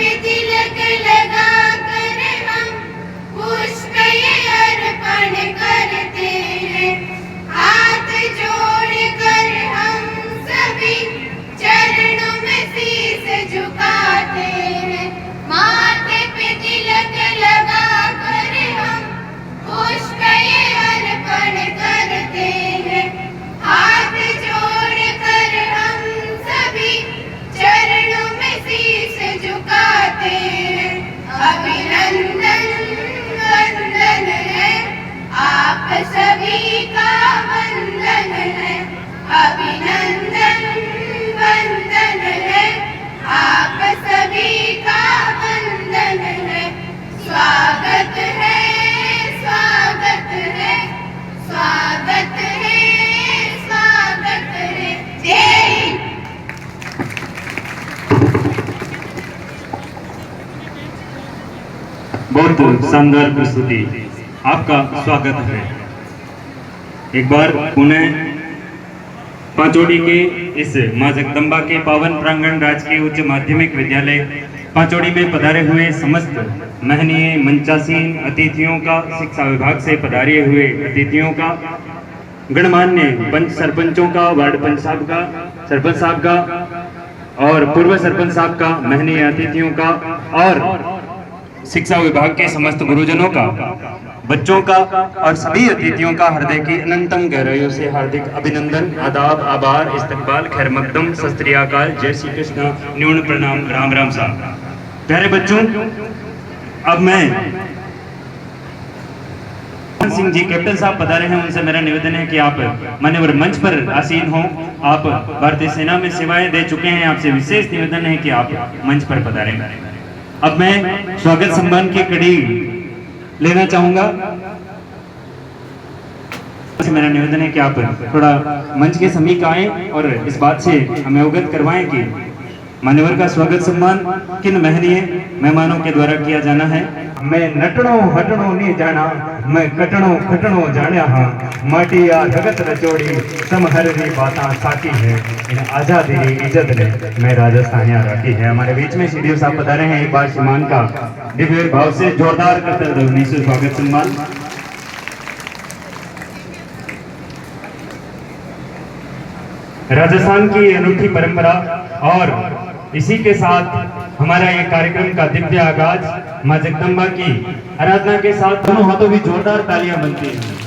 पे तिलक लगा कर हम पुष्प ये अर्पण करते हैं। हाथ जोड़ कर हम सभी चरणों में शीस झुकाते हैं। माथे पे तिलक लगा कर हम पुष्प ये अर्पण करते हैं। हाथ जोड़ कर हम सभी चरणों में शीस झुकाते हैं। अभिनंदन वंदन है आप सभी का वंदन है। अभिनंदन वंदन है आप सभी का वंदन है। स्वागत है स्वागत है स्वागत है स्वागत है। जय हिंद। बहुत शानदार प्रस्तुति, आपका स्वागत है। एक बार पुनः पांचोड़ी के इस मां जगदम्बा के पावन प्रांगण राजकीय उच्च माध्यमिक विद्यालय पांचोड़ी में पधारे हुए समस्त महनीय मंचासीन अतिथियों का, शिक्षा विभाग से पधारे हुए अतिथियों का, गणमान्य पंच सरपंचों का, वार्ड पंच साहब का, सरपंच साहब का और पूर्व सरपंच साहब का, महनीय अतिथियों का और शिक्षा विभाग के समस्त गुरुजनों का, बच्चों का और सभी अतिथियों का हृदय की अनंतम गहराइयों से हार्दिक अभिनंदन, आदाब, आभार, इस्तकबाल, खैर मकदम, सत श्री अकाल, जय श्री कृष्ण, न्यून प्रणाम, राम राम साहब। प्यारे बच्चों, अब मैं सिंह जी कैप्टन साहब पधारे हैं, उनसे मेरा निवेदन है कि आप मान्यवर मंच पर आसीन हो। आप भारतीय सेना में सेवाएं दे चुके हैं, आपसे विशेष निवेदन है कि आप मंच पर पधारें। अब मैं स्वागत सम्मान की कड़ी लेना चाहूंगा। मेरा निवेदन है कि आप थोड़ा मंच के समीप आए और इस बात से हमें अवगत करवाएं कि मान्यवर का स्वागत सम्मान किन महनीय मेहमानों के द्वारा किया जाना है। मैं नटणो हटणो नहीं जाना, मैं कटणो खटणो जाना हाँ। माटी या जगत रचोड़ी समहररी बाता साकी है, इन आजादी री इज्जत ने मैं राजस्थानिया रखी है। हमारे बीच में सीडीओ साहब पधारे हैं, एक बार सम्मान का दिव्य भाव से जोरदार करते स्वागत सम्मान। राजस्थान की अनूठी परंपरा और इसी के साथ हमारा ये कार्यक्रम का दिव्य आगाज मां जगदम्बा की आराधना के साथ दोनों हाथों भी जोरदार तालियां बनती हैं।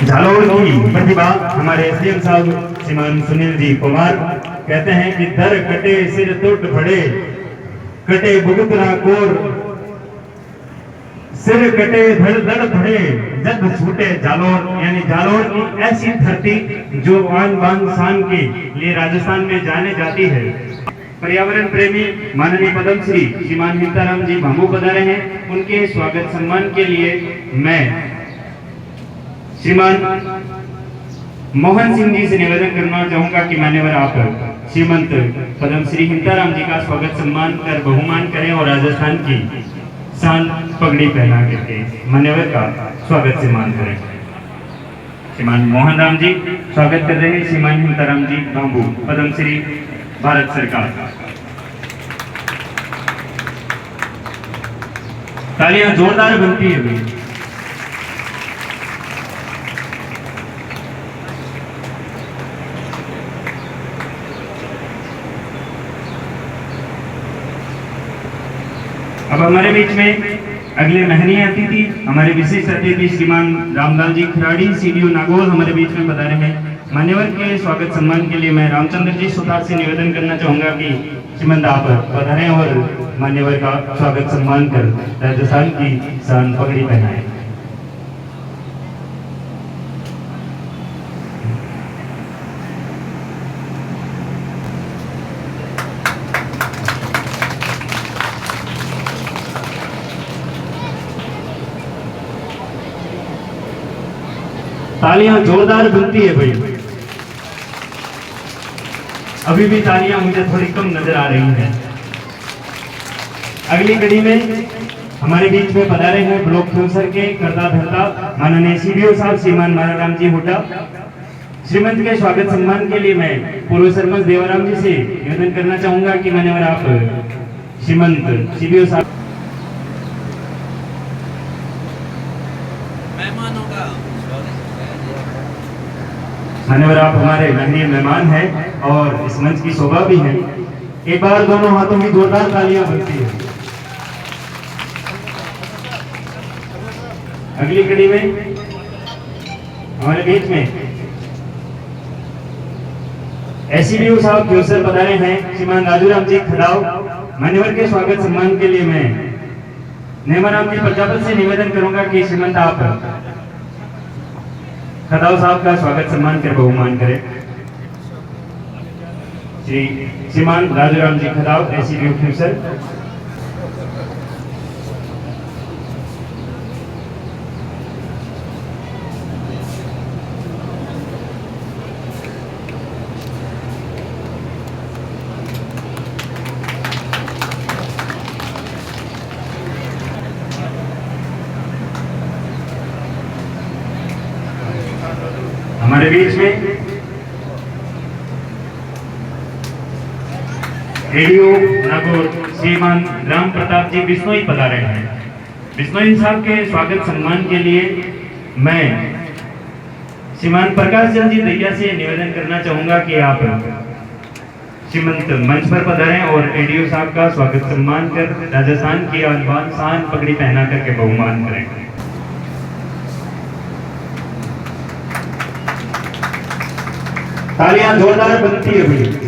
झालोर की प्रतिभा हमारे एसडीएम साहब श्रीमान सुनील जी कुमार कहते हैं कि दर कटे सिर टूट फड़े, कटे बुगुतरा कोर, सिर कटे धड़ धड़ फड़े, जग छूटे जालोर। यानी जालोर की ऐसी धरती जो आन बान शान के लिए राजस्थान में जाने जाती है। पर्यावरण प्रेमी माननीय पद्मश्री श्रीमान हिंताराम जी भामू पधारे हैं, उनके स्वागत सम्मान के लिए मैं श्रीमान मोहन सिंह जी से निवेदन करना चाहूंगा कि मान्यवर आप श्रीमंत पद्मश्री हिंताराम जी का स्वागत सम्मान कर बहुमान करें और राजस्थान की शान पगड़ी पहना करके मान्यवर का स्वागत सम्मान करें। श्रीमान मोहन राम जी स्वागत कर रहे हैं, श्रीमान हिंताराम जी बाबू पद्मश्री भारत सरकार। तालियां जोरदार बनती है। अब हमारे बीच में अगले महनीय अतिथि, हमारे विशिष्ट अतिथि श्रीमान रामलाल जी खराड़ी सीडीओ नागौर हमारे बीच में पधारे हैं। मान्यवर के स्वागत सम्मान के लिए मैं रामचंद्र जी सुतार से निवेदन करना चाहूंगा कि श्रीमंत आप पधारें और मान्यवर का स्वागत सम्मान कर राजस्थान की शान पगड़ी पहनाएं। तालियां जोरदार बनती है भाई। अभी भी तालियां मुझे थोड़ी कम नजर आ रही हैं। अगली कड़ी में हमारे बीच में पधारे हैं ब्लॉक फ्यूसर के कर्ता धर्ता माननीय सीबीओ साहब श्रीमान माराराम जी हुड्डा। श्रीमंत के स्वागत सम्मान के लिए मैं पूर्व सरपंच देवाराम जी से निवेदन करना चाहूंगा कि मान्यवर आप श्रीमंत सीबीओ साहब मान्यवर आप हमारे माननीय मेहमान हैं और इस मंच की शोभा भी है। एक बार दोनों हाथों में जोरदार तालियां बनती है। अगली कड़ी में हमारे बीच में एससीबीओ साहब फ्यूसर पधारे हैं श्रीमान राजूराम जी खड़ाव। मान्यवर के स्वागत सम्मान के लिए मैं नेमाराम जी प्रजापत से निवेदन करूंगा कि श्रीमंत आप खड़ाव साहब का स्वागत सम्मान कर बहुमान करें। श्रीमान राजूराम जी खड़ाव एससीबीओ फ्यूसर। हमारे बीच में एडीओ नागौर श्रीमान राम प्रताप जी बिश्नोई पधारे हैं। बिश्नोई साहब के स्वागत सम्मान के लिए मैं श्रीमान प्रकाश चंद जी दैया से निवेदन करना चाहूंगा कि आप श्रीमंत मंच पर पधारें और एडीओ साहब का स्वागत सम्मान कर राजस्थान की शान पगड़ी पहना करके बहुमान करें। तालियां जोरदार बनती है भाई।